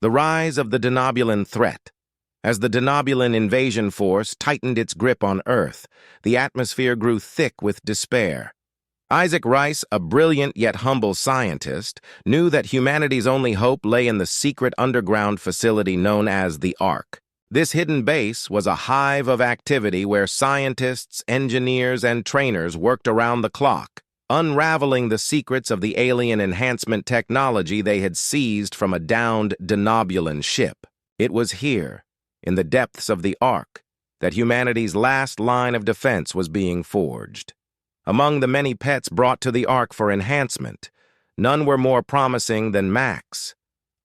The rise of the Denobulan threat. As the Denobulan invasion force tightened its grip on Earth, the atmosphere grew thick with despair. Isaac Rice, a brilliant yet humble scientist, knew that humanity's only hope lay in the secret underground facility known as the Ark. This hidden base was a hive of activity where scientists, engineers, and trainers worked around the clock, unraveling the secrets of the alien enhancement technology they had seized from a downed Denobulan ship. It was here, in the depths of the Ark, that humanity's last line of defense was being forged. Among the many pets brought to the Ark for enhancement, none were more promising than Max,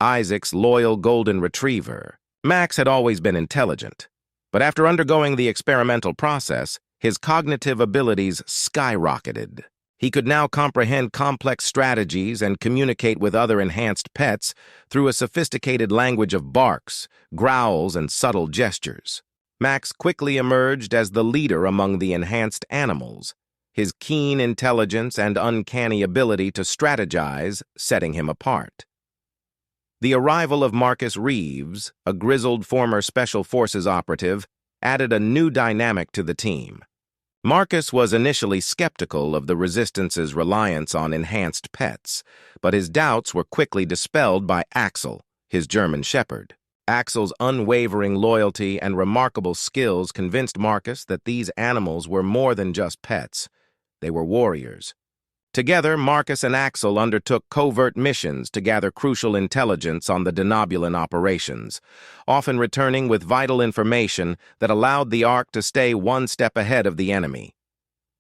Isaac's loyal golden retriever. Max had always been intelligent, but after undergoing the experimental process, his cognitive abilities skyrocketed. He could now comprehend complex strategies and communicate with other enhanced pets through a sophisticated language of barks, growls, and subtle gestures. Max quickly emerged as the leader among the enhanced animals, his keen intelligence and uncanny ability to strategize setting him apart. The arrival of Marcus Reeves, a grizzled former Special Forces operative, added a new dynamic to the team. Marcus was initially skeptical of the Resistance's reliance on enhanced pets, but his doubts were quickly dispelled by Axel, his German shepherd. Axel's unwavering loyalty and remarkable skills convinced Marcus that these animals were more than just pets. They were warriors. Together, Marcus and Axel undertook covert missions to gather crucial intelligence on the Denobulan operations, often returning with vital information that allowed the Ark to stay one step ahead of the enemy.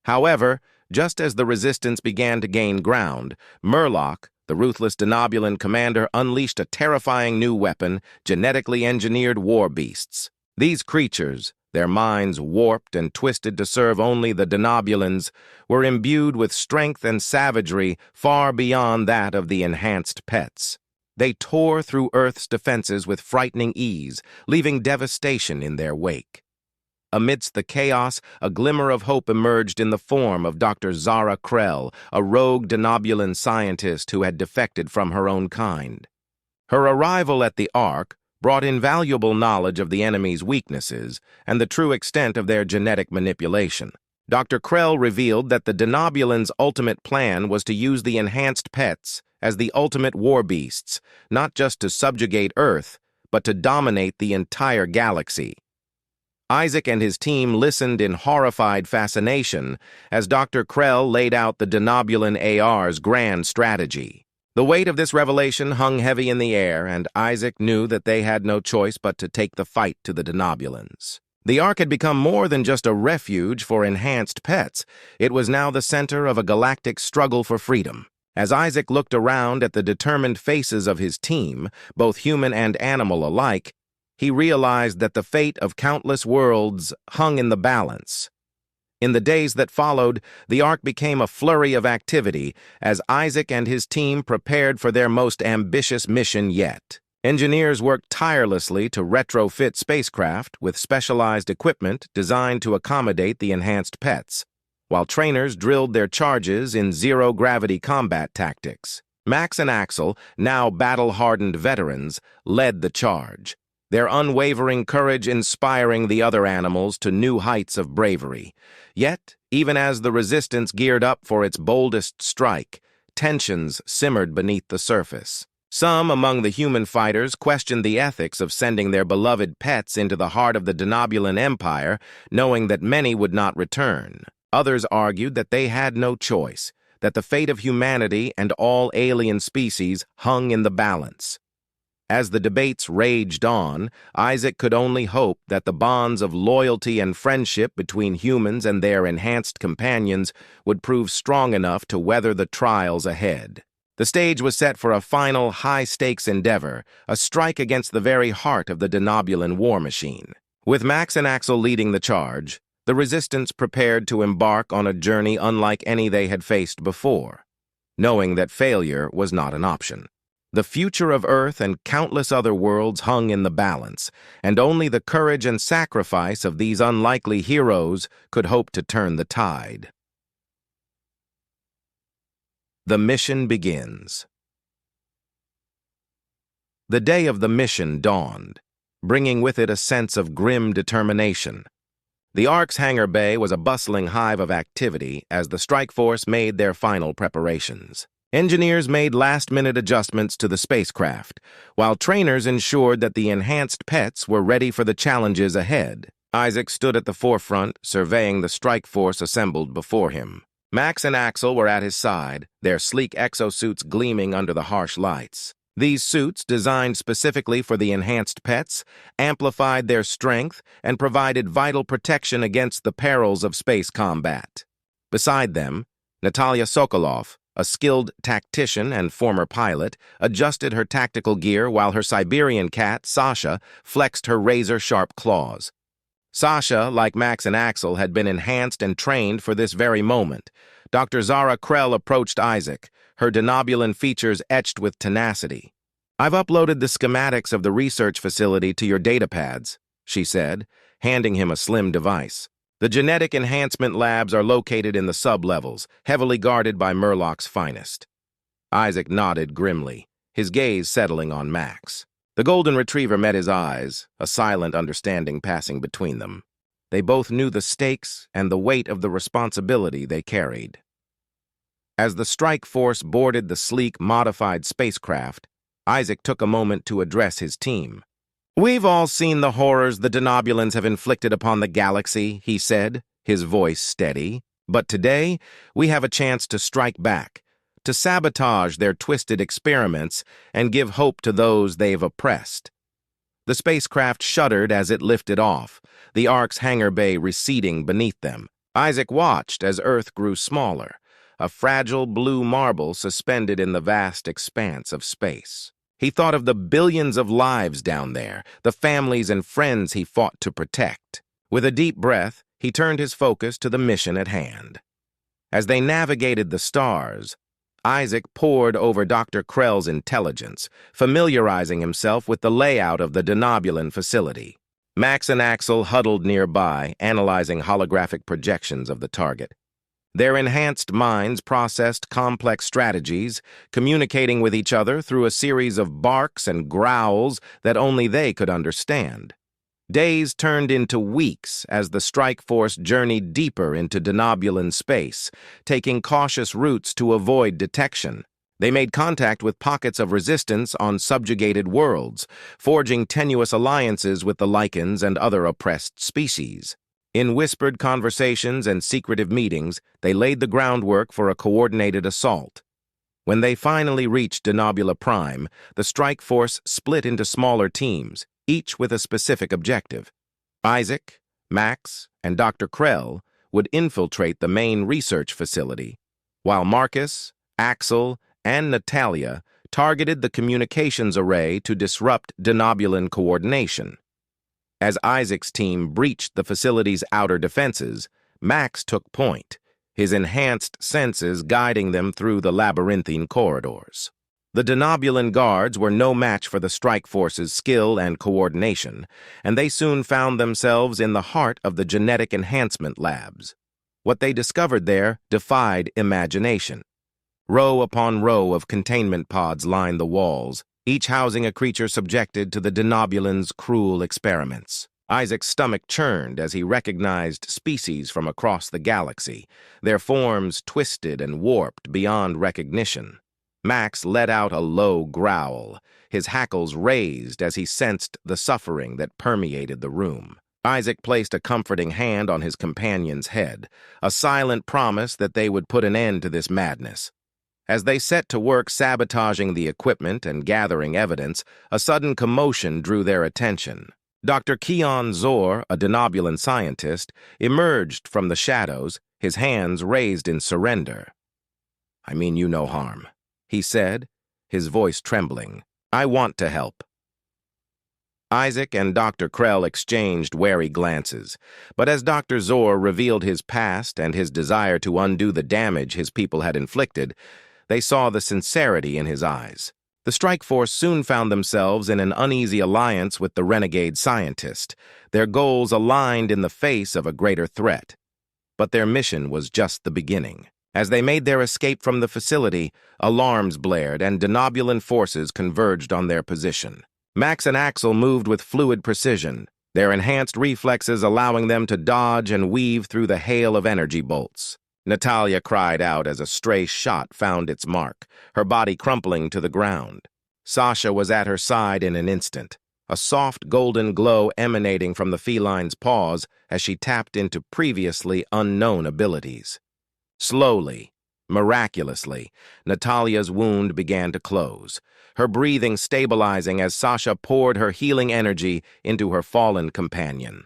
However, just as the Resistance began to gain ground, Murloc, the ruthless Denobulan commander, unleashed a terrifying new weapon, genetically engineered warbeasts. These creatures, their minds warped and twisted to serve only the Denobulans, were imbued with strength and savagery far beyond that of the enhanced pets. They tore through Earth's defenses with frightening ease, leaving devastation in their wake. Amidst the chaos, a glimmer of hope emerged in the form of Dr. Zara Krell, a rogue Denobulan scientist who had defected from her own kind. Her arrival at the Ark brought invaluable knowledge of the enemy's weaknesses and the true extent of their genetic manipulation. Dr. Krell revealed that the Denobulan's ultimate plan was to use the enhanced pets as the ultimate warbeasts, not just to subjugate Earth, but to dominate the entire galaxy. Isaac and his team listened in horrified fascination as Dr. Krell laid out the Denobulan AR's grand strategy. The weight of this revelation hung heavy in the air, and Isaac knew that they had no choice but to take the fight to the Denobulans. The Ark had become more than just a refuge for enhanced pets. It was now the center of a galactic struggle for freedom. As Isaac looked around at the determined faces of his team, both human and animal alike, he realized that the fate of countless worlds hung in the balance. In the days that followed, the Ark became a flurry of activity as Isaac and his team prepared for their most ambitious mission yet. Engineers worked tirelessly to retrofit spacecraft with specialized equipment designed to accommodate the enhanced pets, while trainers drilled their charges in zero-gravity combat tactics. Max and Axel, now battle-hardened veterans, led the charge, their unwavering courage inspiring the other animals to new heights of bravery. Yet, even as the Resistance geared up for its boldest strike, tensions simmered beneath the surface. Some among the human fighters questioned the ethics of sending their beloved pets into the heart of the Denobulan Empire, knowing that many would not return. Others argued that they had no choice, that the fate of humanity and all alien species hung in the balance. As the debates raged on, Isaac could only hope that the bonds of loyalty and friendship between humans and their enhanced companions would prove strong enough to weather the trials ahead. The stage was set for a final high-stakes endeavor, a strike against the very heart of the Denobulan war machine. With Max and Axel leading the charge, the Resistance prepared to embark on a journey unlike any they had faced before, knowing that failure was not an option. The future of Earth and countless other worlds hung in the balance, and only the courage and sacrifice of these unlikely heroes could hope to turn the tide. The mission begins. The day of the mission dawned, bringing with it a sense of grim determination. The Orcs' hangar bay was a bustling hive of activity as the strike force made their final preparations. Engineers made last-minute adjustments to the spacecraft, while trainers ensured that the enhanced pets were ready for the challenges ahead. Isaac stood at the forefront, surveying the strike force assembled before him. Max and Axel were at his side, their sleek exosuits gleaming under the harsh lights. These suits, designed specifically for the enhanced pets, amplified their strength and provided vital protection against the perils of space combat. Beside them, Natalia Sokolov, a skilled tactician and former pilot, adjusted her tactical gear while her Siberian cat, Sasha, flexed her razor-sharp claws. Sasha, like Max and Axel, had been enhanced and trained for this very moment. Dr. Zara Krell approached Isaac, her denobulin features etched with tenacity. "I've uploaded the schematics of the research facility to your datapads," she said, handing him a slim device. "The genetic enhancement labs are located in the sub-levels, heavily guarded by Murloc's finest." Isaac nodded grimly, his gaze settling on Max. The golden retriever met his eyes, a silent understanding passing between them. They both knew the stakes and the weight of the responsibility they carried. As the strike force boarded the sleek, modified spacecraft, Isaac took a moment to address his team. "We've all seen the horrors the denobulins have inflicted upon the galaxy," he said, his voice steady. "But today, we have a chance to strike back, to sabotage their twisted experiments and give hope to those they've oppressed." The spacecraft shuddered as it lifted off, the Orcs' hangar bay receding beneath them. Isaac watched as Earth grew smaller, a fragile blue marble suspended in the vast expanse of space. He thought of the billions of lives down there, the families and friends he fought to protect. With a deep breath, he turned his focus to the mission at hand. As they navigated the stars, Isaac pored over Dr. Krell's intelligence, familiarizing himself with the layout of the denobulin facility. Max and Axel huddled nearby, analyzing holographic projections of the target. Their enhanced minds processed complex strategies, communicating with each other through a series of barks and growls that only they could understand. Days turned into weeks as the strike force journeyed deeper into denobulin space, taking cautious routes to avoid detection. They made contact with pockets of resistance on subjugated worlds, forging tenuous alliances with the lichens and other oppressed species. In whispered conversations and secretive meetings, they laid the groundwork for a coordinated assault. When they finally reached Denobula Prime, the strike force split into smaller teams, each with a specific objective. Isaac, Max, and Dr. Krell would infiltrate the main research facility, while Marcus, Axel, and Natalia targeted the communications array to disrupt denobulin coordination. As Isaac's team breached the facility's outer defenses, Max took point, his enhanced senses guiding them through the labyrinthine corridors. The denobulin guards were no match for the strike force's skill and coordination, and they soon found themselves in the heart of the genetic enhancement labs. What they discovered there defied imagination. Row upon row of containment pods lined the walls, each housing a creature subjected to the denobulin's cruel experiments. Isaac's stomach churned as he recognized species from across the galaxy, their forms twisted and warped beyond recognition. Max let out a low growl, his hackles raised as he sensed the suffering that permeated the room. Isaac placed a comforting hand on his companion's head, a silent promise that they would put an end to this madness. As they set to work sabotaging the equipment and gathering evidence, a sudden commotion drew their attention. Dr. Keon Zor, a denobulin scientist, emerged from the shadows, his hands raised in surrender. "I mean you no harm," he said, his voice trembling. "I want to help." Isaac and Dr. Krell exchanged wary glances, but as Dr. Zor revealed his past and his desire to undo the damage his people had inflicted, they saw the sincerity in his eyes. The strike force soon found themselves in an uneasy alliance with the renegade scientist, their goals aligned in the face of a greater threat. But their mission was just the beginning. As they made their escape from the facility, alarms blared and denobulan forces converged on their position. Max and Axel moved with fluid precision, their enhanced reflexes allowing them to dodge and weave through the hail of energy bolts. Natalia cried out as a stray shot found its mark, her body crumpling to the ground. Sasha was at her side in an instant, a soft golden glow emanating from the feline's paws as she tapped into previously unknown abilities. Slowly, miraculously, Natalia's wound began to close, her breathing stabilizing as Sasha poured her healing energy into her fallen companion.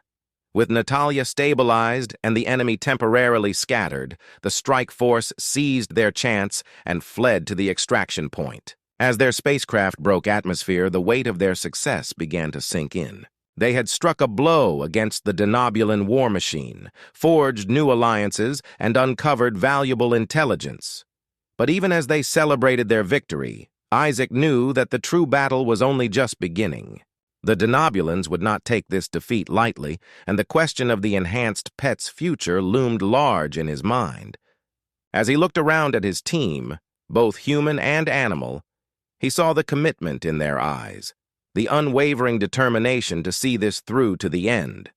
With Natalia stabilized and the enemy temporarily scattered, the strike force seized their chance and fled to the extraction point. As their spacecraft broke atmosphere, the weight of their success began to sink in. They had struck a blow against the denobulan war machine, forged new alliances, and uncovered valuable intelligence. But even as they celebrated their victory, Isaac knew that the true battle was only just beginning. The denobulans would not take this defeat lightly, and the question of the enhanced pet's future loomed large in his mind. As he looked around at his team, both human and animal, he saw the commitment in their eyes, the unwavering determination to see this through to the end.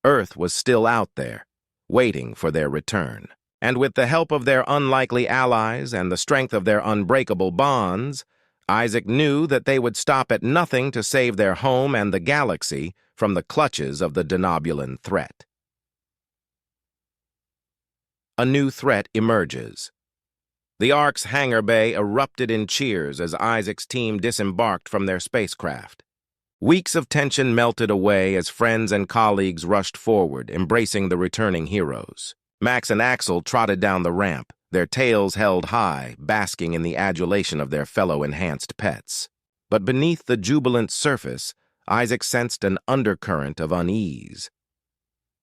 Earth was still out there, waiting for their return. And with the help of their unlikely allies and the strength of their unbreakable bonds, Isaac knew that they would stop at nothing to save their home and the galaxy from the clutches of the denobulan threat. A new threat emerges. The Ark's hangar bay erupted in cheers as Isaac's team disembarked from their spacecraft. Weeks of tension melted away as friends and colleagues rushed forward, embracing the returning heroes. Max and Axel trotted down the ramp, their tails held high, basking in the adulation of their fellow enhanced pets. But beneath the jubilant surface, Isaac sensed an undercurrent of unease.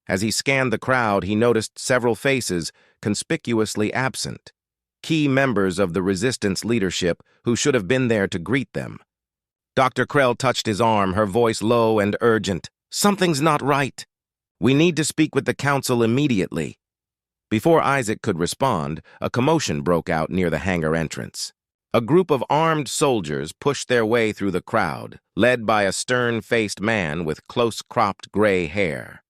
As he scanned the crowd, he noticed several faces conspicuously absent, key members of the resistance leadership who should have been there to greet them. Dr. Krell touched his arm, her voice low and urgent. "Something's not right. We need to speak with the council immediately." Before Isaac could respond, a commotion broke out near the hangar entrance. A group of armed soldiers pushed their way through the crowd, led by a stern-faced man with close-cropped gray hair.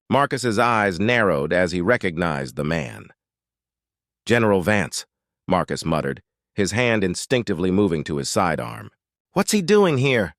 Marcus's eyes narrowed as he recognized the man. "General Vance," Marcus muttered, his hand instinctively moving to his sidearm. "What's he doing here?"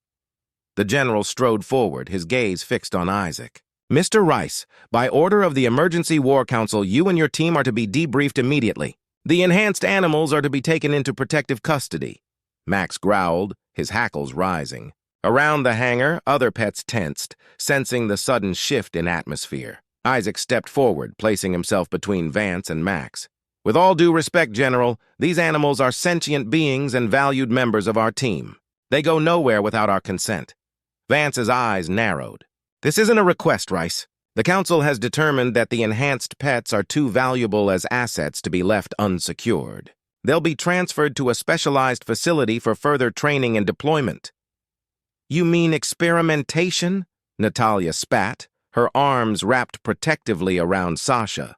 The general strode forward, his gaze fixed on Isaac. "Mr. Rice, by order of the Emergency War Council, you and your team are to be debriefed immediately. The enhanced animals are to be taken into protective custody." Max growled, his hackles rising. Around the hangar, other pets tensed, sensing the sudden shift in atmosphere. Isaac stepped forward, placing himself between Vance and Max. "With all due respect, General, these animals are sentient beings and valued members of our team. They go nowhere without our consent." Vance's eyes narrowed. "This isn't a request, Rice. The Council has determined that the enhanced pets are too valuable as assets to be left unsecured. They'll be transferred to a specialized facility for further training and deployment." "You mean experimentation?" Natalia spat, her arms wrapped protectively around Sasha.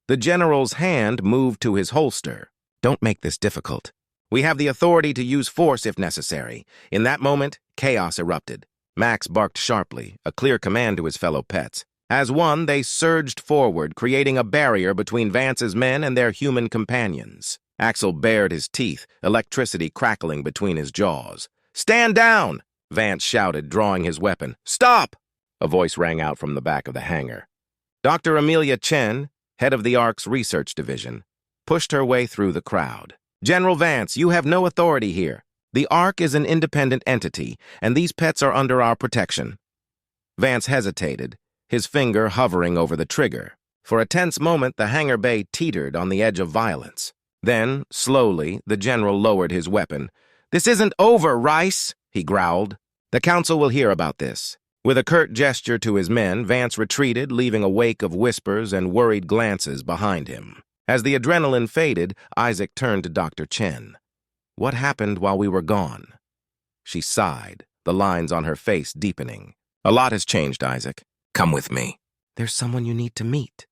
The general's hand moved to his holster. "Don't make this difficult. We have the authority to use force if necessary." In that moment, chaos erupted. Max barked sharply, a clear command to his fellow pets. As one, they surged forward, creating a barrier between Vance's men and their human companions. Axel bared his teeth, electricity crackling between his jaws. "Stand down!" Vance shouted, drawing his weapon. "Stop!" a voice rang out from the back of the hangar. Dr. Amelia Chen, head of the Ark's research division, pushed her way through the crowd. "General Vance, you have no authority here. The Ark is an independent entity, and these pets are under our protection." Vance hesitated, his finger hovering over the trigger. For a tense moment, the hangar bay teetered on the edge of violence. Then, slowly, the general lowered his weapon. "This isn't over, Rice," he growled. "The council will hear about this." With a curt gesture to his men, Vance retreated, leaving a wake of whispers and worried glances behind him. As the adrenaline faded, Isaac turned to Dr. Chen. "What happened while we were gone?" She sighed, the lines on her face deepening. "A lot has changed, Isaac. Come with me." "There's someone you need to meet."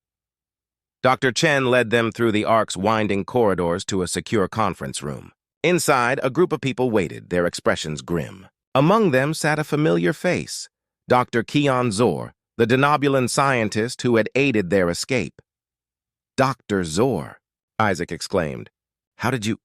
Dr. Chen led them through the Ark's winding corridors to a secure conference room. Inside, a group of people waited, their expressions grim. Among them sat a familiar face, Dr. Keon Zor, the Denobulan scientist who had aided their escape. "Dr. Zor," Isaac exclaimed. "How did you—"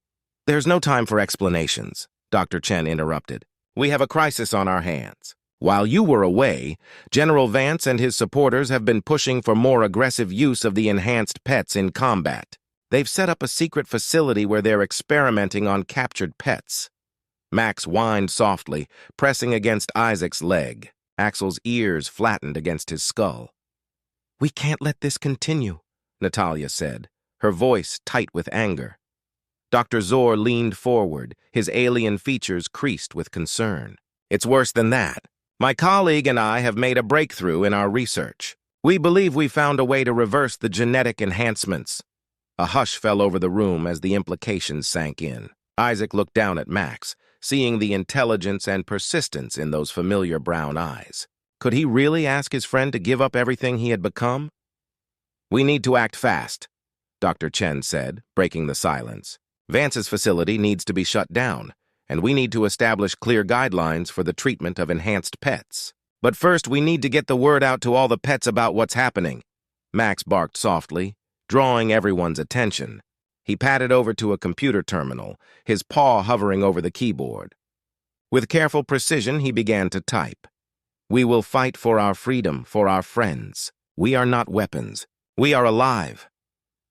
"There's no time for explanations," Dr. Chen interrupted. "We have a crisis on our hands. While you were away, General Vance and his supporters have been pushing for more aggressive use of the enhanced pets in combat. They've set up a secret facility where they're experimenting on captured pets." Max whined softly, pressing against Isaac's leg. Axel's ears flattened against his skull. "We can't let this continue," Natalia said, her voice tight with anger. Dr. Zor leaned forward, his alien features creased with concern. "It's worse than that. My colleague and I have made a breakthrough in our research. We believe we found a way to reverse the genetic enhancements." A hush fell over the room as the implications sank in. Isaac looked down at Max, seeing the intelligence and persistence in those familiar brown eyes. Could he really ask his friend to give up everything he had become? "We need to act fast," Dr. Chen said, breaking the silence. "Vance's facility needs to be shut down, and we need to establish clear guidelines for the treatment of enhanced pets. But first, we need to get the word out to all the pets about what's happening." Max barked softly, drawing everyone's attention. He padded over to a computer terminal, his paw hovering over the keyboard. With careful precision, he began to type. "We will fight for our freedom, for our friends. We are not weapons. We are alive."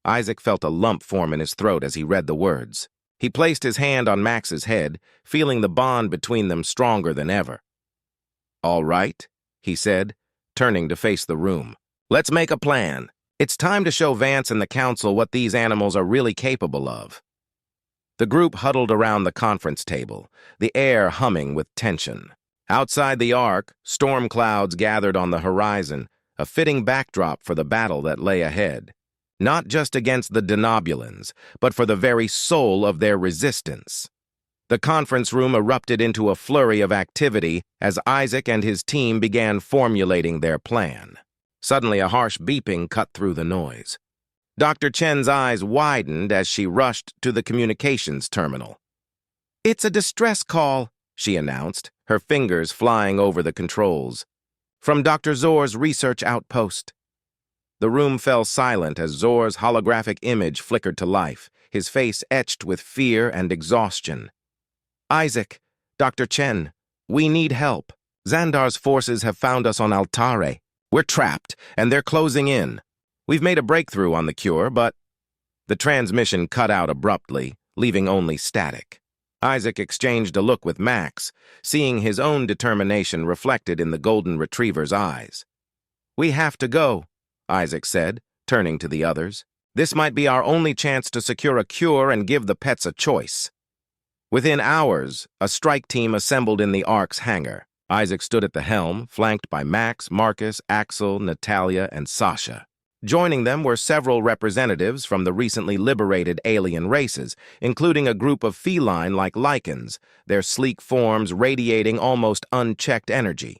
Isaac felt a lump form in his throat as he read the words. He placed his hand on Max's head, feeling the bond between them stronger than ever. "All right," he said, turning to face the room. "Let's make a plan. It's time to show Vance and the Council what these animals are really capable of." The group huddled around the conference table, the air humming with tension. Outside the Ark, storm clouds gathered on the horizon, a fitting backdrop for the battle that lay ahead. Not just against the Denobulans, but for the very soul of their resistance. The conference room erupted into a flurry of activity as Isaac and his team began formulating their plan. Suddenly, a harsh beeping cut through the noise. Dr. Chen's eyes widened as she rushed to the communications terminal. "It's a distress call," she announced, her fingers flying over the controls. "From Dr. Zor's research outpost." The room fell silent as Zor's holographic image flickered to life, his face etched with fear and exhaustion. "Isaac, Dr. Chen, we need help. Xandar's forces have found us on Altare. We're trapped, and they're closing in. We've made a breakthrough on the cure, but—" The transmission cut out abruptly, leaving only static. Isaac exchanged a look with Max, seeing his own determination reflected in the golden retriever's eyes. "We have to go," Isaac said, turning to the others. "This might be our only chance to secure a cure and give the pets a choice." Within hours, a strike team assembled in the Ark's hangar. Isaac stood at the helm, flanked by Max, Marcus, Axel, Natalia, and Sasha. Joining them were several representatives from the recently liberated alien races, including a group of feline-like lichens, their sleek forms radiating almost unchecked energy.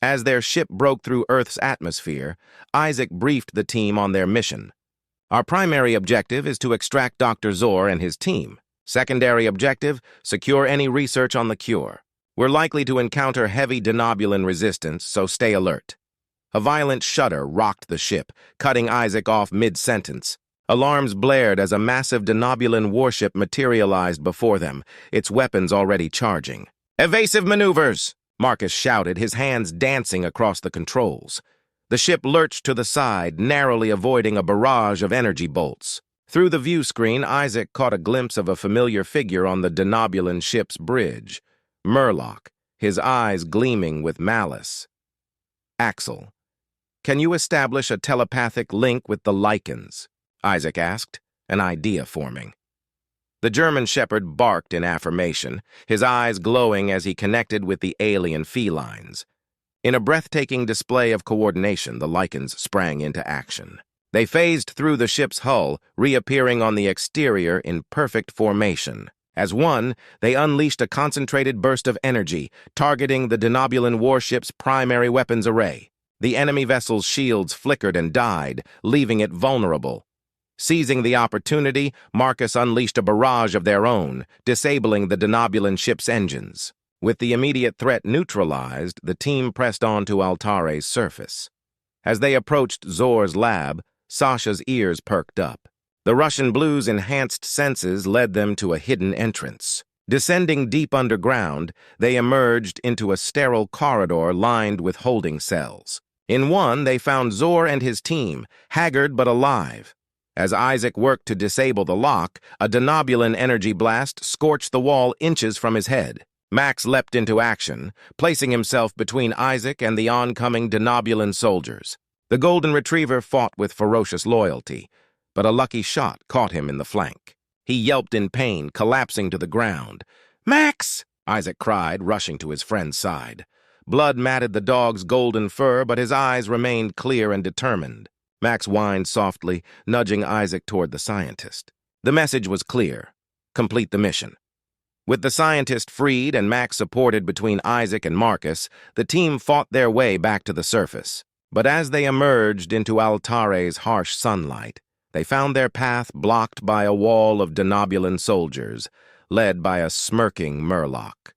As their ship broke through Earth's atmosphere, Isaac briefed the team on their mission. "Our primary objective is to extract Dr. Zor and his team. Secondary objective, secure any research on the cure. We're likely to encounter heavy Denobulan resistance, so stay alert." A violent shudder rocked the ship, cutting Isaac off mid-sentence. Alarms blared as a massive Denobulan warship materialized before them, its weapons already charging. "Evasive maneuvers!" Marcus shouted, his hands dancing across the controls. The ship lurched to the side, narrowly avoiding a barrage of energy bolts. Through the view screen, Isaac caught a glimpse of a familiar figure on the Denobulan ship's bridge. Murloc, his eyes gleaming with malice. "Axel, can you establish a telepathic link with the lichens?" Isaac asked, an idea forming. The German shepherd barked in affirmation, his eyes glowing as he connected with the alien felines. In a breathtaking display of coordination, the lichens sprang into action. They phased through the ship's hull, reappearing on the exterior in perfect formation. As one, they unleashed a concentrated burst of energy, targeting the Denobulan warship's primary weapons array. The enemy vessel's shields flickered and died, leaving it vulnerable. Seizing the opportunity, Marcus unleashed a barrage of their own, disabling the Denobulan ship's engines. With the immediate threat neutralized, the team pressed on to Altare's surface. As they approached Zor's lab, Sasha's ears perked up. The Russian Blues' enhanced senses led them to a hidden entrance. Descending deep underground, they emerged into a sterile corridor lined with holding cells. In one, they found Zor and his team, haggard but alive. As Isaac worked to disable the lock, a Denobulan energy blast scorched the wall inches from his head. Max leapt into action, placing himself between Isaac and the oncoming Denobulan soldiers. The Golden Retriever fought with ferocious loyalty, but a lucky shot caught him in the flank. He yelped in pain, collapsing to the ground. "Max!" Isaac cried, rushing to his friend's side. Blood matted the dog's golden fur, but his eyes remained clear and determined. Max whined softly, nudging Isaac toward the scientist. The message was clear. Complete the mission. With the scientist freed and Max supported between Isaac and Marcus, the team fought their way back to the surface. But as they emerged into Altare's harsh sunlight, they found their path blocked by a wall of Denobulan soldiers, led by a smirking Murloc.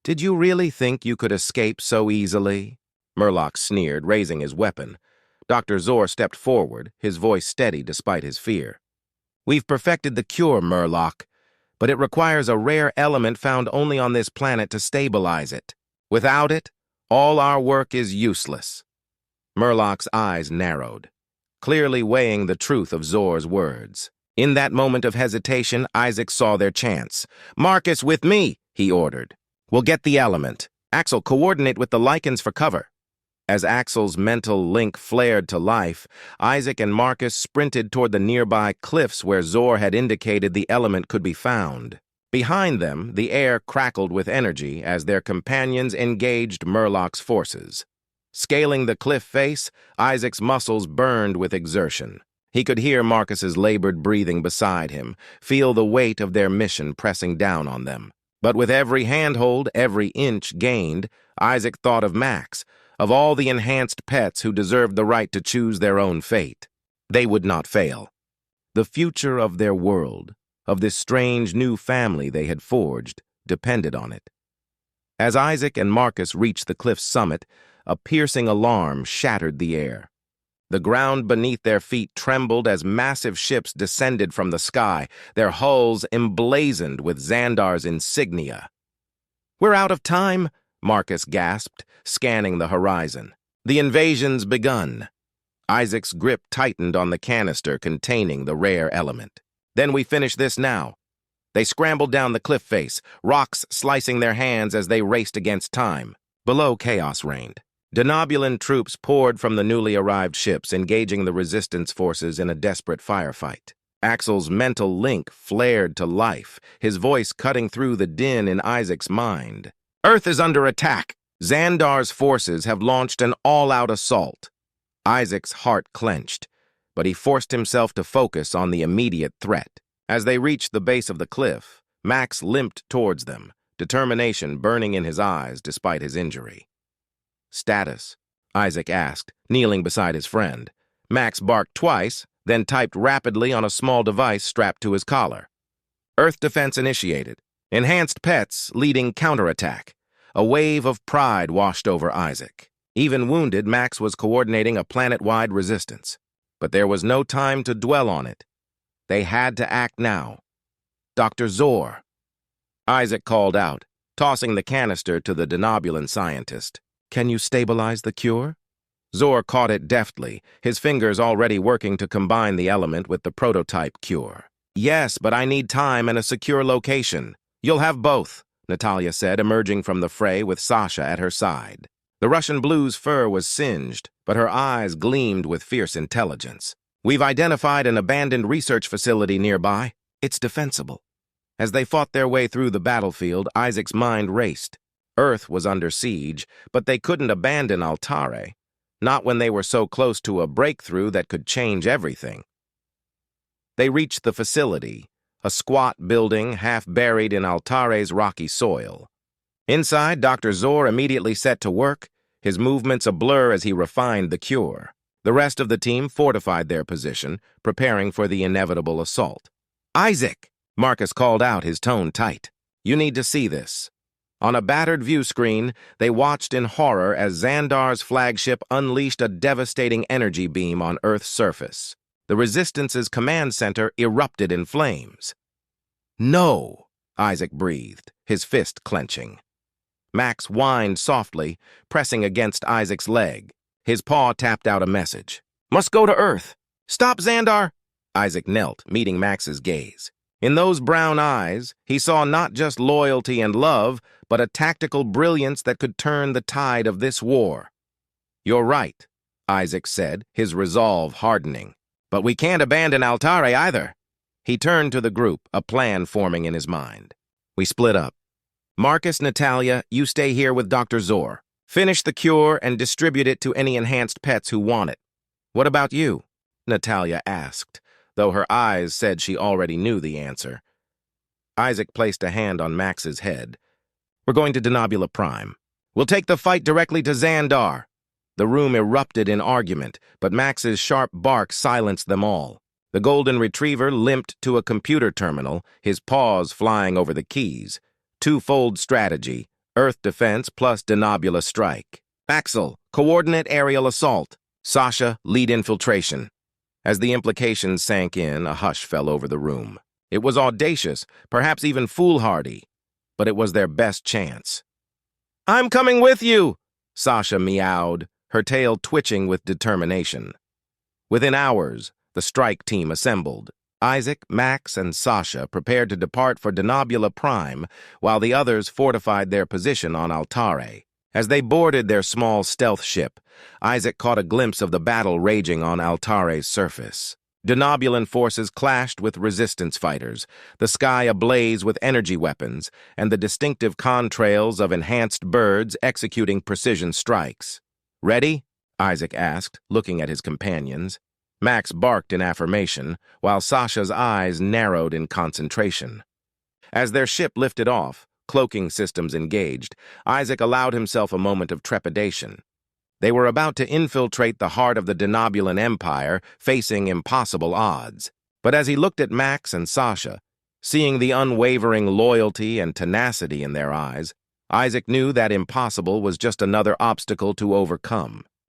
"Did you really think you could escape so easily?" Murloc sneered, raising his weapon. Dr. Zor stepped forward, his voice steady despite his fear. "We've perfected the cure, Murloc, but it requires a rare element found only on this planet to stabilize it. Without it, all our work is useless." Murloc's eyes narrowed, clearly weighing the truth of Zor's words. In that moment of hesitation, Isaac saw their chance. "Marcus, with me," he ordered. "We'll get the element. Axel, coordinate with the lichens for cover." As Axel's mental link flared to life, Isaac and Marcus sprinted toward the nearby cliffs where Zor had indicated the element could be found. Behind them, the air crackled with energy as their companions engaged Murloc's forces. Scaling the cliff face, Isaac's muscles burned with exertion. He could hear Marcus's labored breathing beside him, feel the weight of their mission pressing down on them. But with every handhold, every inch gained, Isaac thought of Max, of all the enhanced pets who deserved the right to choose their own fate. They would not fail. The future of their world, of this strange new family they had forged, depended on it. As Isaac and Marcus reached the cliff's summit, a piercing alarm shattered the air. The ground beneath their feet trembled as massive ships descended from the sky, their hulls emblazoned with Xandar's insignia. "We're out of time," Marcus gasped, scanning the horizon. "The invasion's begun." Isaac's grip tightened on the canister containing the rare element. "Then we finish this now." They scrambled down the cliff face, rocks slicing their hands as they raced against time. Below, chaos reigned. Denobulan troops poured from the newly arrived ships, engaging the resistance forces in a desperate firefight. Axel's mental link flared to life, his voice cutting through the din in Isaac's mind. "Earth is under attack. Xandar's forces have launched an all-out assault." Isaac's heart clenched, but he forced himself to focus on the immediate threat. As they reached the base of the cliff, Max limped towards them, determination burning in his eyes despite his injury. "Status?" Isaac asked, kneeling beside his friend. Max barked twice, then typed rapidly on a small device strapped to his collar. "Earth defense initiated. Enhanced pets leading counterattack." A wave of pride washed over Isaac. Even wounded, Max was coordinating a planet-wide resistance. But there was no time to dwell on it. They had to act now. "Dr. Zor." Isaac called out, tossing the canister to the Denobulan scientist. "Can you stabilize the cure?" Zor caught it deftly, his fingers already working to combine the element with the prototype cure. "Yes, but I need time and a secure location." "You'll have both," Natalia said, emerging from the fray with Sasha at her side. The Russian Blue's fur was singed, but her eyes gleamed with fierce intelligence. "We've identified an abandoned research facility nearby. It's defensible." As they fought their way through the battlefield, Isaac's mind raced. Earth was under siege, but they couldn't abandon Altare, not when they were so close to a breakthrough that could change everything. They reached the facility, a squat building half buried in Altare's rocky soil. Inside, Dr. Zor immediately set to work, his movements a blur as he refined the cure. The rest of the team fortified their position, preparing for the inevitable assault. "Isaac!" Marcus called out, his tone tight. "You need to see this." On a battered view screen, they watched in horror as Xandar's flagship unleashed a devastating energy beam on Earth's surface. The Resistance's command center erupted in flames. "No!" Isaac breathed, his fist clenching. Max whined softly, pressing against Isaac's leg. His paw tapped out a message. "Must go to Earth. Stop, Xandar!" Isaac knelt, meeting Max's gaze. In those brown eyes, he saw not just loyalty and love, but a tactical brilliance that could turn the tide of this war. "You're right," Isaac said, his resolve hardening. "But we can't abandon Altare either." He turned to the group, a plan forming in his mind. We split up. "Marcus, Natalia, you stay here with Dr. Zor. Finish the cure and distribute it to any enhanced pets who want it." "What about you?" Natalia asked, though her eyes said she already knew the answer. Isaac placed a hand on Max's head. "We're going to Denobula Prime. We'll take the fight directly to Xandar." The room erupted in argument, but Max's sharp bark silenced them all. The golden retriever limped to a computer terminal, his paws flying over the keys. Twofold strategy, Earth defense plus Denobula strike. Axel, coordinate aerial assault. Sasha, lead infiltration. As the implications sank in, a hush fell over the room. It was audacious, perhaps even foolhardy, but it was their best chance. "I'm coming with you," Sasha meowed, her tail twitching with determination. Within hours, the strike team assembled. Isaac, Max, and Sasha prepared to depart for Denobula Prime, while the others fortified their position on Altare. As they boarded their small stealth ship, Isaac caught a glimpse of the battle raging on Altare's surface. Denobulan forces clashed with resistance fighters, the sky ablaze with energy weapons, and the distinctive contrails of enhanced birds executing precision strikes. "Ready?" Isaac asked, looking at his companions. Max barked in affirmation, while Sasha's eyes narrowed in concentration. As their ship lifted off, cloaking systems engaged, Isaac allowed himself a moment of trepidation. They were about to infiltrate the heart of the Denobulan Empire, facing impossible odds. But as he looked at Max and Sasha, seeing the unwavering loyalty and tenacity in their eyes, Isaac knew that impossible was just another obstacle to overcome.